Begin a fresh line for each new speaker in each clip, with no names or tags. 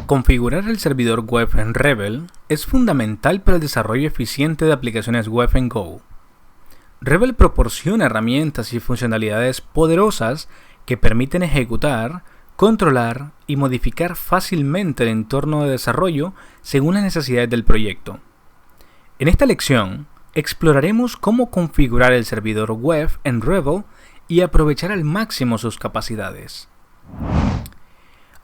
Configurar el servidor web en Rebel es fundamental para el desarrollo eficiente de aplicaciones web en Go. Rebel proporciona herramientas y funcionalidades poderosas que permiten ejecutar, controlar y modificar fácilmente el entorno de desarrollo según las necesidades del proyecto. En esta lección, exploraremos cómo configurar el servidor web en Rebel y aprovechar al máximo sus capacidades.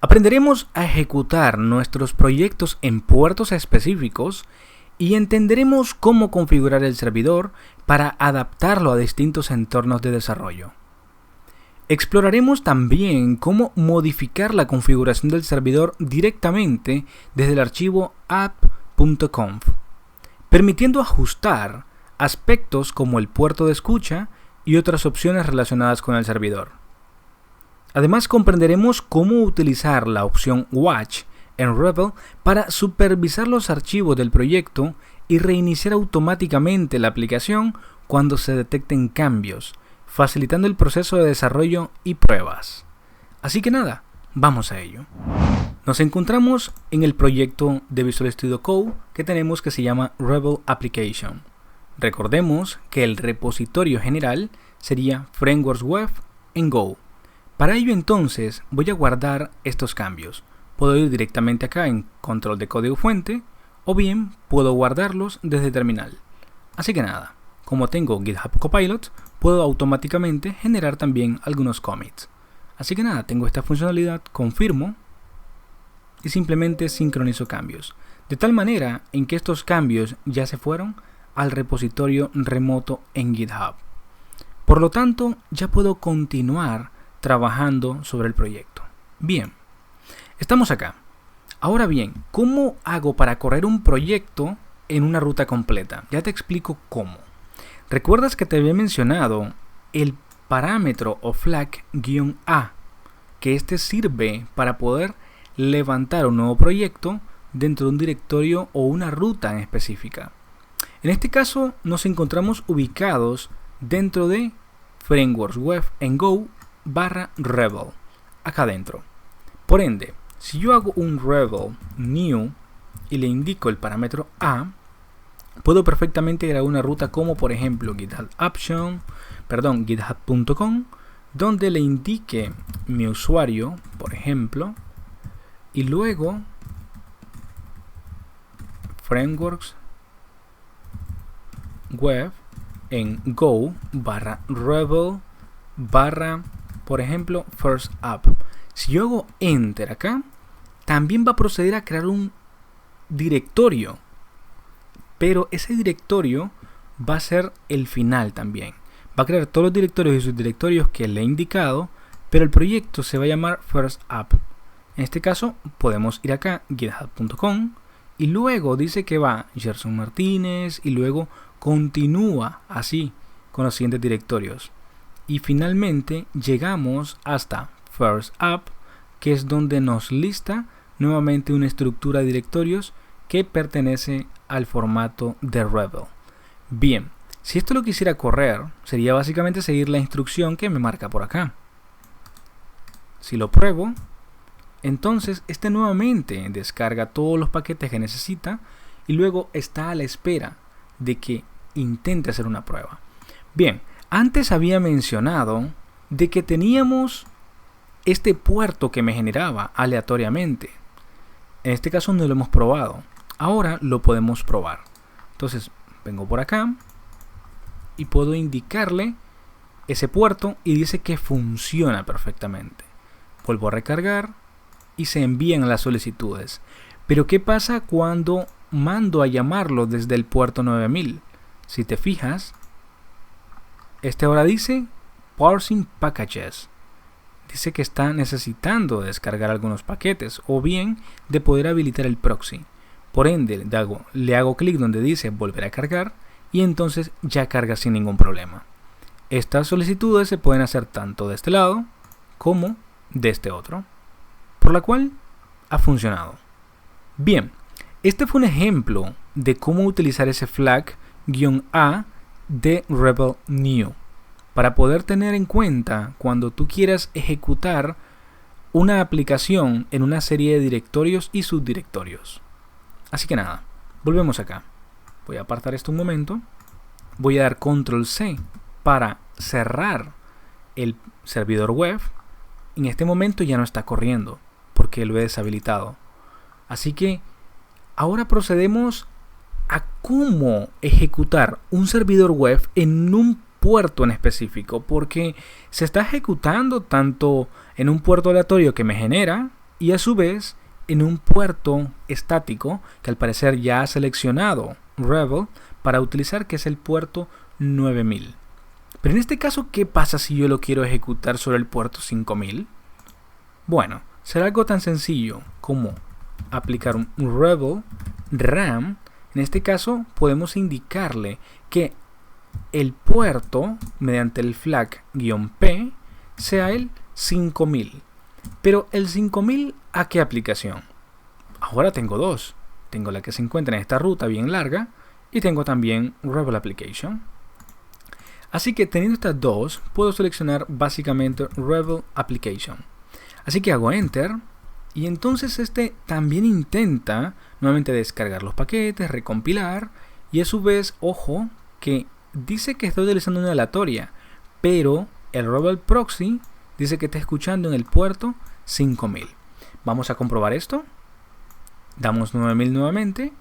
Aprenderemos a ejecutar nuestros proyectos en puertos específicos y entenderemos cómo configurar el servidor para adaptarlo a distintos entornos de desarrollo. Exploraremos también cómo modificar la configuración del servidor directamente desde el archivo app.conf, permitiendo ajustar aspectos como el puerto de escucha y otras opciones relacionadas con el servidor. Además, comprenderemos cómo utilizar la opción Watch en Rebel para supervisar los archivos del proyecto y reiniciar automáticamente la aplicación cuando se detecten cambios, facilitando el proceso de desarrollo y pruebas. Así que nada, vamos a ello. Nos encontramos en el proyecto de Visual Studio Code que tenemos que se llama Rebel Application. Recordemos que el repositorio general sería Frameworks Web en Go. Para ello entonces voy a guardar estos cambios. Puedo ir directamente acá en control de código fuente o bien puedo guardarlos desde terminal. Así que nada, como tengo GitHub Copilot, puedo automáticamente generar también algunos commits. Así que nada, tengo esta funcionalidad, confirmo y simplemente sincronizo cambios. De tal manera en que estos cambios ya se fueron al repositorio remoto en GitHub. Por lo tanto, ya puedo continuar trabajando sobre el proyecto. Bien, estamos acá. Ahora bien, ¿cómo hago para correr un proyecto en una ruta completa? Ya te explico cómo. ¿Recuerdas que te había mencionado el parámetro o flag-a? Que este sirve para poder levantar un nuevo proyecto dentro de un directorio o una ruta en específica. En este caso nos encontramos ubicados dentro de Frameworks Web en Go /Rebel, acá adentro. Por ende, si yo hago un Rebel new y le indico el parámetro a, puedo perfectamente crear una ruta como por ejemplo github.com, donde le indique mi usuario, por ejemplo, y luego Frameworks Web en Go /Rebel por ejemplo, first up. Si yo hago enter acá, también va a proceder a crear un directorio, pero ese directorio va a ser el final también. Va a crear todos los directorios y subdirectorios que le he indicado, pero el proyecto se va a llamar first up. En este caso, podemos ir acá, github.com, y luego dice que va Gerson Martínez, y luego continúa así con los siguientes directorios. Y finalmente llegamos hasta First Up, que es donde nos lista nuevamente una estructura de directorios que pertenece al formato de Rebel. Bien, si esto lo quisiera correr, sería básicamente seguir la instrucción que me marca por acá. Si lo pruebo, entonces este nuevamente descarga todos los paquetes que necesita y luego está a la espera de que intente hacer una prueba. Bien. Antes había mencionado de que teníamos este puerto que me generaba aleatoriamente. En este caso no lo hemos probado. Ahora lo podemos probar. Entonces vengo por acá y puedo indicarle ese puerto y dice que funciona perfectamente. Vuelvo a recargar y se envían las solicitudes. Pero ¿qué pasa cuando mando a llamarlo desde el puerto 9000? Si te fijas, este ahora dice parsing packages. Dice que está necesitando descargar algunos paquetes o bien de poder habilitar el proxy. Por ende, le hago clic donde dice volver a cargar y entonces ya carga sin ningún problema. Estas solicitudes se pueden hacer tanto de este lado como de este otro, por la cual ha funcionado. Bien, este fue un ejemplo de cómo utilizar ese flag-a de Rebel New para poder tener en cuenta cuando tú quieras ejecutar una aplicación en una serie de directorios y subdirectorios. Así que nada, volvemos acá. Voy a apartar esto un momento. Voy a dar control C para cerrar el servidor web. En este momento ya no está corriendo porque lo he deshabilitado. Así que ahora procedemos a cómo ejecutar un servidor web en un puerto en específico, porque se está ejecutando tanto en un puerto aleatorio que me genera y a su vez en un puerto estático que al parecer ya ha seleccionado Rebel para utilizar, que es el puerto 9000. Pero en este caso, ¿qué pasa si yo lo quiero ejecutar sobre el puerto 5000? Bueno, será algo tan sencillo como aplicar un Rebel RAM. En este caso podemos indicarle que el puerto mediante el flag-P sea el 5000. Pero el 5000, ¿a qué aplicación? Ahora tengo dos. Tengo la que se encuentra en esta ruta bien larga y tengo también Rebel Application. Así que teniendo estas dos, puedo seleccionar básicamente Rebel Application. Así que hago Enter y entonces este también intenta nuevamente descargar los paquetes, recompilar y a su vez, ojo, que dice que estoy utilizando una aleatoria, pero el Rebel Proxy dice que está escuchando en el puerto 5000. Vamos a comprobar esto. Damos 9000 nuevamente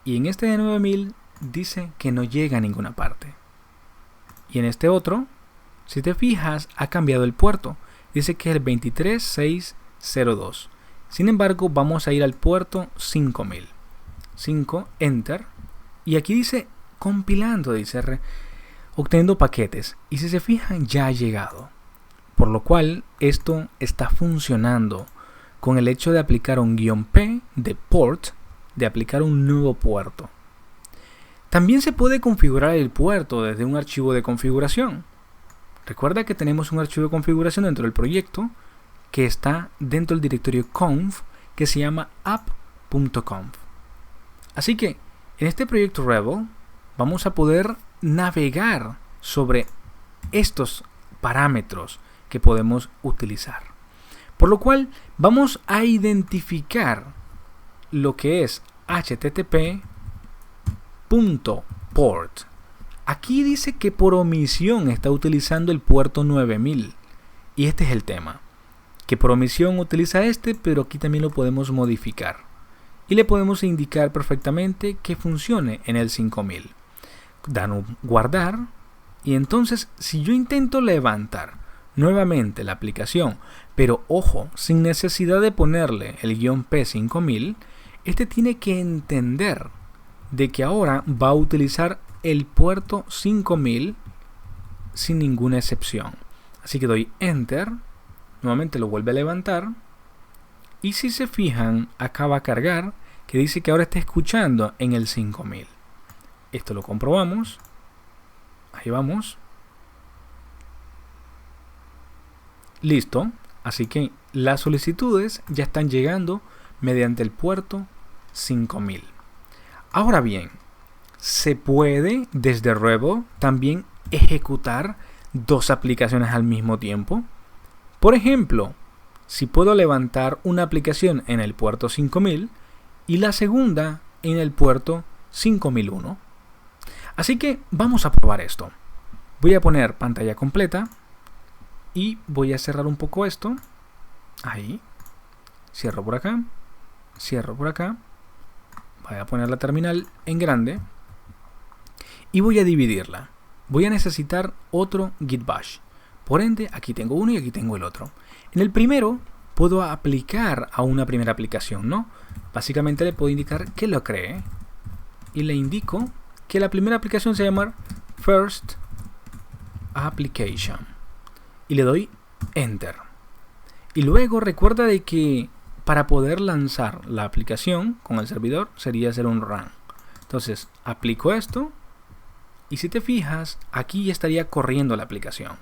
y en este de 9000 dice que no llega a ninguna parte. Y en este otro, si te fijas, ha cambiado el puerto. Dice que es el 23602. Sin embargo, vamos a ir al puerto 5000. 5, Enter. Y aquí dice compilando, dice obteniendo paquetes. Y si se fijan, ya ha llegado. Por lo cual, esto está funcionando con el hecho de aplicar un "-p" de port, de aplicar un nuevo puerto. También se puede configurar el puerto desde un archivo de configuración. Recuerda que tenemos un archivo de configuración dentro del proyecto que está dentro del directorio conf que se llama app.conf. Así que en este proyecto Rebel vamos a poder navegar sobre estos parámetros que podemos utilizar. Por lo cual vamos a identificar lo que es http.port. Aquí dice que por omisión está utilizando el puerto 9000. Y este es el tema. Que por omisión utiliza este, pero aquí también lo podemos modificar. Y le podemos indicar perfectamente que funcione en el 5000. Dan un guardar. Y entonces, si yo intento levantar nuevamente la aplicación, pero ojo, sin necesidad de ponerle el "-p5000, este tiene que entender de que ahora va a utilizar el puerto 5000 sin ninguna excepción. Así que doy Enter, nuevamente lo vuelve a levantar y si se fijan, acaba de cargar que dice que ahora está escuchando en el 5000. Esto lo comprobamos. Ahí vamos. Listo. Así que las solicitudes ya están llegando mediante el puerto 5000. Ahora bien, se puede desde Rebel también ejecutar dos aplicaciones al mismo tiempo. Por ejemplo, si puedo levantar una aplicación en el puerto 5000 y la segunda en el puerto 5001. Así que vamos a probar esto. Voy a poner pantalla completa y voy a cerrar un poco esto. Ahí. Cierro por acá. Cierro por acá. Voy a poner la terminal en grande. Y voy a dividirla. Voy a necesitar otro git bash. Por ende, aquí tengo uno y aquí tengo el otro. En el primero, puedo aplicar a una primera aplicación, ¿no? Básicamente le puedo indicar que lo cree. Y le indico que la primera aplicación se llama First Application. Y le doy Enter. Y luego recuerda de que para poder lanzar la aplicación con el servidor sería hacer un run. Entonces aplico esto y si te fijas aquí ya estaría corriendo la aplicación.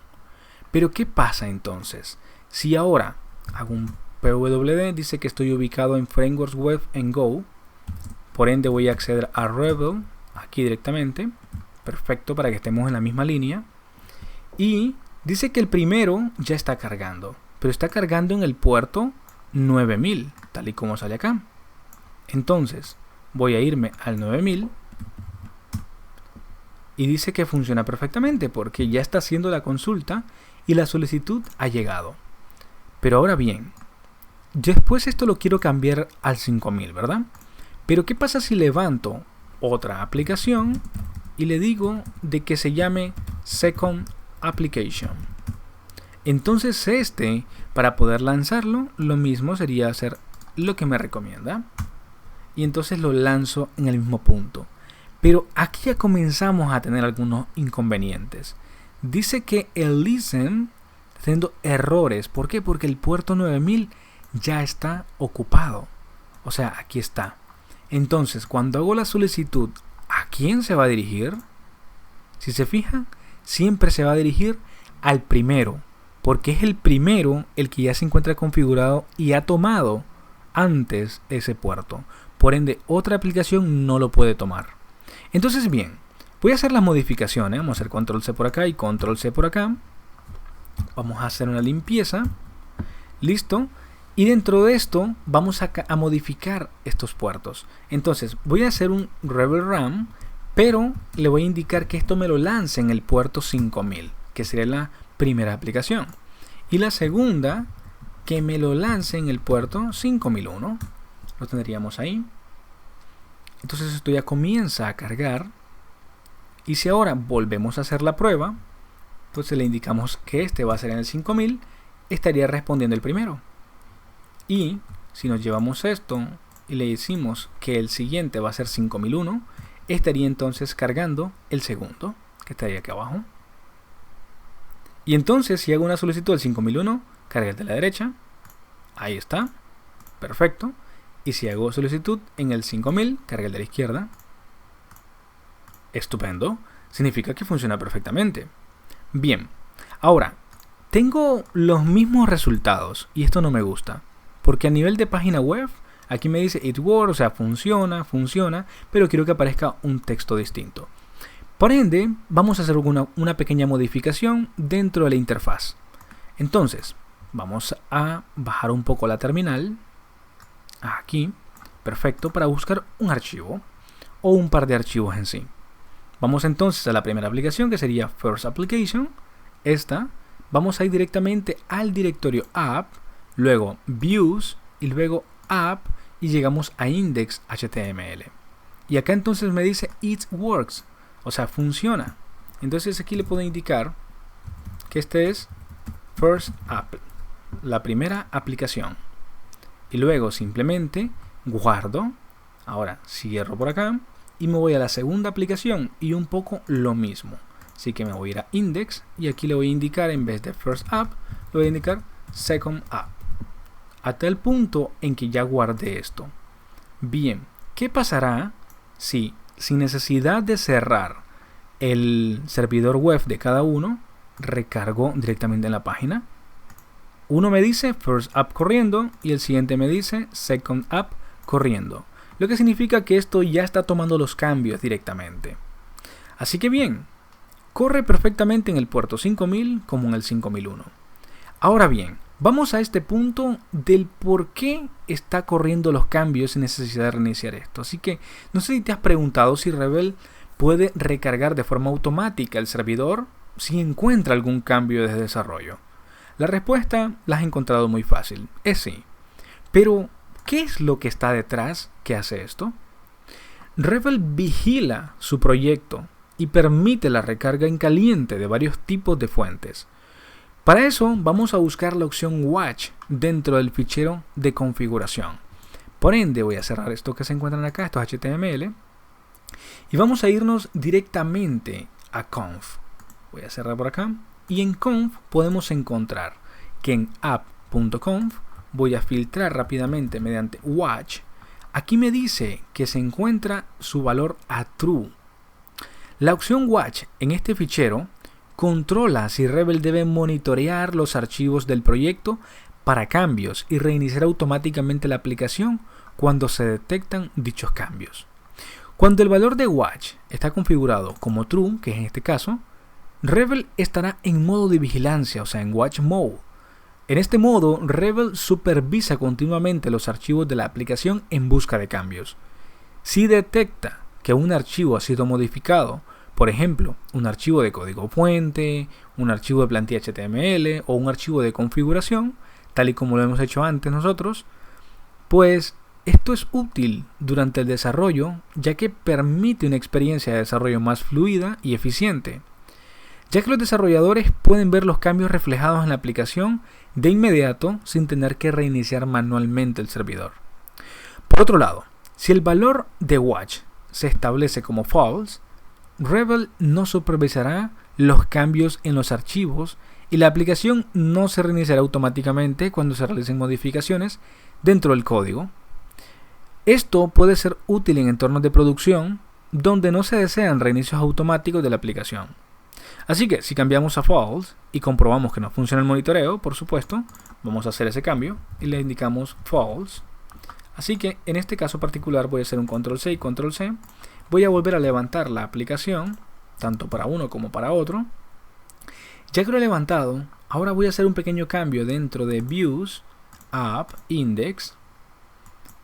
Pero ¿qué pasa entonces? Si ahora hago un pwd, dice que estoy ubicado en Frameworks Web en Go, por ende voy a acceder a Rebel aquí directamente. Perfecto, para que estemos en la misma línea. Y dice que el primero ya está cargando, pero está cargando en el puerto 9000, tal y como sale acá. Entonces voy a irme al 9000 y dice que funciona perfectamente porque ya está haciendo la consulta y la solicitud ha llegado. Pero ahora bien, después esto lo quiero cambiar al 5000, ¿verdad? Pero ¿qué pasa si levanto otra aplicación y le digo de que se llame Second Application? Entonces para poder lanzarlo, lo mismo sería hacer lo que me recomienda. Y entonces lo lanzo en el mismo punto. Pero aquí ya comenzamos a tener algunos inconvenientes. Dice que el listen está teniendo errores. ¿Por qué? Porque el puerto 9000 ya está ocupado. O sea, aquí está. Entonces, cuando hago la solicitud, ¿a quién se va a dirigir? Si se fijan, siempre se va a dirigir al primero, porque es el primero el que ya se encuentra configurado y ha tomado antes ese puerto. Por ende, otra aplicación no lo puede tomar. Entonces, bien, voy a hacer las modificaciones. Vamos a hacer control C por acá y control C por acá. Vamos a hacer una limpieza. Listo. Y dentro de esto vamos a modificar estos puertos. Entonces voy a hacer un Rebel RAM, pero le voy a indicar que esto me lo lance en el puerto 5000, que sería la primera aplicación. Y la segunda, que me lo lance en el puerto 5001. Lo tendríamos ahí. Entonces esto ya comienza a cargar. Y si ahora volvemos a hacer la prueba, entonces le indicamos que este va a ser en el 5000, estaría respondiendo el primero. Y si nos llevamos esto y le decimos que el siguiente va a ser 5001, estaría entonces cargando el segundo, que estaría aquí abajo. Y entonces si hago una solicitud del 5001, carga el de la derecha. Ahí está. Perfecto. Y si hago solicitud en el 5000, carga el de la izquierda. Estupendo. Significa que funciona perfectamente. Bien. Ahora, tengo los mismos resultados y esto no me gusta. Porque a nivel de página web, aquí me dice it works, o sea, funciona, pero quiero que aparezca un texto distinto. Por ende, vamos a hacer una pequeña modificación dentro de la interfaz. Entonces, vamos a bajar un poco la terminal. Aquí, perfecto, para buscar un archivo o un par de archivos en sí. Vamos entonces a la primera aplicación, que sería First Application. Esta, vamos a ir directamente al directorio app, luego views y luego app y llegamos a index.html. Y acá entonces me dice it works, o sea, funciona. Entonces aquí le puedo indicar que este es First App, la primera aplicación. Y luego simplemente guardo. Ahora cierro por acá y me voy a la segunda aplicación y un poco lo mismo. Así que me voy a ir a index y aquí le voy a indicar, en vez de First App, le voy a indicar Second App. Hasta el punto en que ya guardé esto. Bien, ¿qué pasará si sin necesidad de cerrar el servidor web de cada uno, recargo directamente en la página? Uno me dice First App corriendo y el siguiente me dice Second App corriendo. Lo que significa que esto ya está tomando los cambios directamente. Así que bien, corre perfectamente en el puerto 5000 como en el 5001. Ahora bien, vamos a este punto del por qué está corriendo los cambios sin necesidad de reiniciar esto. Así que no sé si te has preguntado si Rebel puede recargar de forma automática el servidor si encuentra algún cambio de desarrollo. La respuesta la has encontrado muy fácil, es sí. Pero, ¿qué es lo que está detrás que hace esto? Rebel vigila su proyecto y permite la recarga en caliente de varios tipos de fuentes. Para eso vamos a buscar la opción Watch dentro del fichero de configuración. Por ende voy a cerrar esto que se encuentran acá, estos HTML, y vamos a irnos directamente a conf. Voy a cerrar por acá y en conf podemos encontrar que en app.conf voy a filtrar rápidamente mediante watch. Aquí me dice que se encuentra su valor a true. La opción watch en este fichero controla si Rebel debe monitorear los archivos del proyecto para cambios y reiniciar automáticamente la aplicación cuando se detectan dichos cambios. Cuando el valor de watch está configurado como true, que es en este caso, Rebel estará en modo de vigilancia, o sea, en watch mode. En este modo, Rebel supervisa continuamente los archivos de la aplicación en busca de cambios. Si detecta que un archivo ha sido modificado, por ejemplo, un archivo de código fuente, un archivo de plantilla HTML o un archivo de configuración, tal y como lo hemos hecho antes nosotros, pues esto es útil durante el desarrollo, ya que permite una experiencia de desarrollo más fluida y eficiente, ya que los desarrolladores pueden ver los cambios reflejados en la aplicación de inmediato sin tener que reiniciar manualmente el servidor. Por otro lado, si el valor de watch se establece como false, Rebel no supervisará los cambios en los archivos y la aplicación no se reiniciará automáticamente cuando se realicen modificaciones dentro del código. Esto puede ser útil en entornos de producción donde no se desean reinicios automáticos de la aplicación. Así que si cambiamos a false y comprobamos que no funciona el monitoreo, por supuesto, vamos a hacer ese cambio y le indicamos false. Así que en este caso particular voy a hacer un control C y control C. Voy a volver a levantar la aplicación, tanto para uno como para otro. Ya que lo he levantado, ahora voy a hacer un pequeño cambio dentro de Views, App, Index.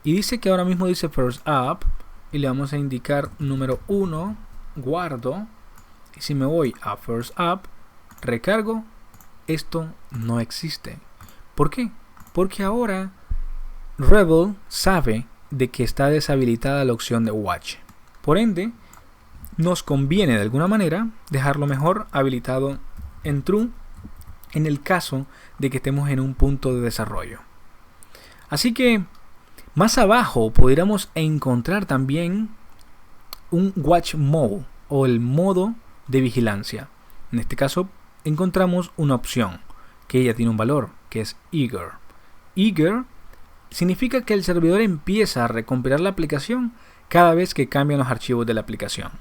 Y dice que ahora mismo dice First App. Y le vamos a indicar número 1, guardo. Y si me voy a First App, recargo, esto no existe. ¿Por qué? Porque ahora Rebel sabe de que está deshabilitada la opción de Watch. Por ende, nos conviene de alguna manera dejarlo mejor habilitado en True en el caso de que estemos en un punto de desarrollo. Así que más abajo podríamos encontrar también un Watch Mode o el modo de vigilancia. En este caso encontramos una opción que ya tiene un valor, que es Eager. Eager significa que el servidor empieza a recompilar la aplicación cada vez que cambian los archivos de la aplicación.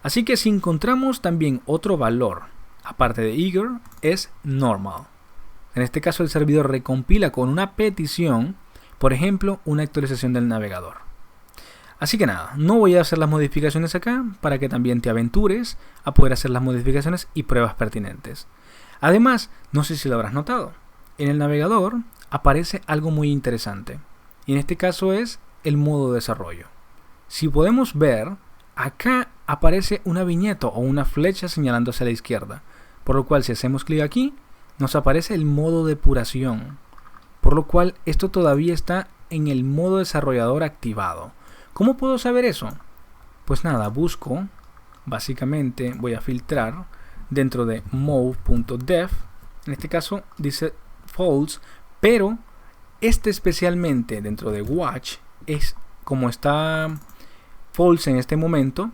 Así que si encontramos también otro valor, aparte de Eager, es Normal. En este caso el servidor recompila con una petición, por ejemplo, una actualización del navegador. Así que nada, no voy a hacer las modificaciones acá para que también te aventures a poder hacer las modificaciones y pruebas pertinentes. Además, no sé si lo habrás notado, en el navegador aparece algo muy interesante. Y en este caso es el modo de desarrollo. Si podemos ver, acá aparece una viñeta o una flecha señalando hacia la izquierda. Por lo cual si hacemos clic aquí, nos aparece el modo depuración. Por lo cual esto todavía está en el modo desarrollador activado. ¿Cómo puedo saber eso? Pues nada, busco, básicamente voy a filtrar dentro de mode.dev. En este caso dice false, pero este especialmente dentro de watch es como está false en este momento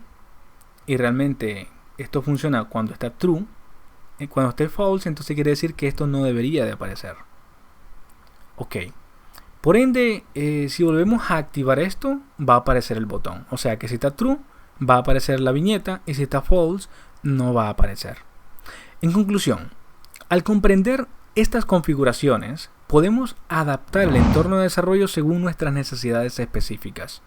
y realmente esto funciona cuando está true. Cuando esté false, entonces quiere decir que esto no debería de aparecer. Ok. Por ende, si volvemos a activar esto, va a aparecer el botón. O sea que si está true, va a aparecer la viñeta y si está false, no va a aparecer. En conclusión, al comprender estas configuraciones, podemos adaptar el entorno de desarrollo según nuestras necesidades específicas.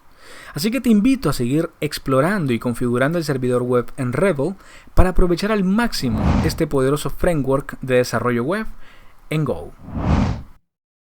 Así que te invito a seguir explorando y configurando el servidor web en Rebel para aprovechar al máximo este poderoso framework de desarrollo web en Go.